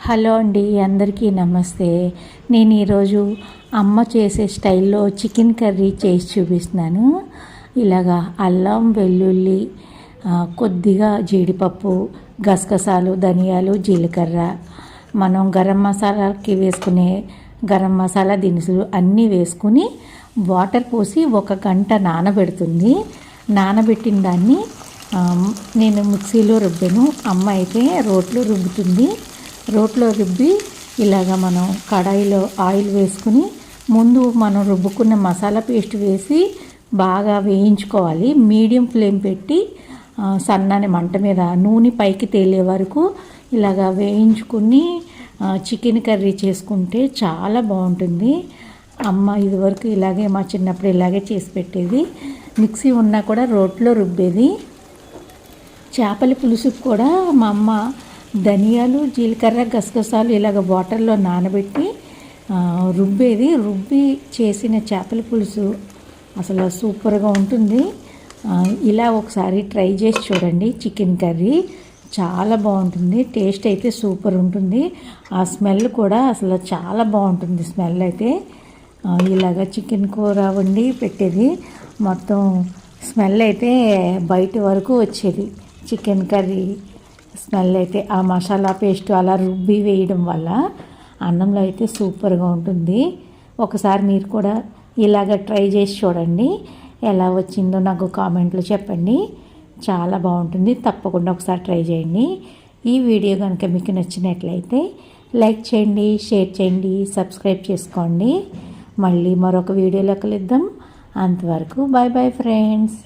Hello అండి, అందరికీ నమస్తే. నేను ఈరోజు అమ్మ చేసే స్టైల్లో చికెన్ కర్రీ చేసి చూపిస్తున్నాను. ఇలాగా అల్లం వెల్లుల్లి, కొద్దిగా జీడిపప్పు, గసగసాలు, ధనియాలు, జీలకర్ర, మనం గరం మసాలాకి వేసుకునే గరం మసాలా దినుసులు అన్నీ వేసుకుని వాటర్ పోసి 1 గంట నానబెడుతుంది. నానబెట్టిన దాన్ని నేను మిక్సీలో రుబ్బాను. అమ్మ అయితే రోట్లో రుబ్బుతుంది. రోట్లో రుబ్బి ఇలాగ మనం కడాయిలో ఆయిల్ వేసుకుని ముందు మనం రుబ్బుకున్న మసాలా పేస్ట్ వేసి బాగా వేయించుకోవాలి. మీడియం ఫ్లేమ్ పెట్టి సన్నని మంట మీద నూనె పైకి తేలే వరకు ఇలాగ వేయించుకుని చికెన్ కర్రీ చేసుకుంటే చాలా బాగుంటుంది. అమ్మ ఇదివరకు ఇలాగే మా చిన్నప్పుడు ఇలాగే చేసి పెట్టేది. మిక్సీ ఉన్నా కూడా రోట్లో రుబ్బేది. చేపల పులుసుకు కూడా మా అమ్మ ధనియాలు, జీలకర్ర, గసగసాలు ఇలాగ వాటర్లో నానబెట్టి రుబ్బేది. రుబ్బి చేసిన చేపల పులుసు అసలు సూపర్గా ఉంటుంది. ఇలా ఒకసారి ట్రై చేసి చూడండి. చికెన్ కర్రీ చాలా బాగుంటుంది. టేస్ట్ అయితే సూపర్ ఉంటుంది. ఆ స్మెల్ కూడా అసలు చాలా బాగుంటుంది. స్మెల్ అయితే ఇలాగ చికెన్ కూర వండి పెట్టేది. మొత్తం స్మెల్ అయితే బయట వరకు వచ్చేది. చికెన్ కర్రీ స్మెల్ అయితే ఆ మసాలా పేస్ట్ అలా రుబ్బి వేయడం వల్ల అన్నంలో అయితే సూపర్గా ఉంటుంది. ఒకసారి మీరు కూడా ఇలాగ ట్రై చేసి చూడండి. ఎలా వచ్చిందో నాకు కామెంట్లో చెప్పండి. చాలా బాగుంటుంది. తప్పకుండా ఒకసారి ట్రై చేయండి. ఈ వీడియో కనుక మీకు నచ్చినట్లయితే లైక్ చేయండి, షేర్ చేయండి, సబ్స్క్రైబ్ చేసుకోండి. మళ్ళీ మరొక వీడియోలో కలుద్దాం. అంతవరకు బాయ్ బాయ్ ఫ్రెండ్స్.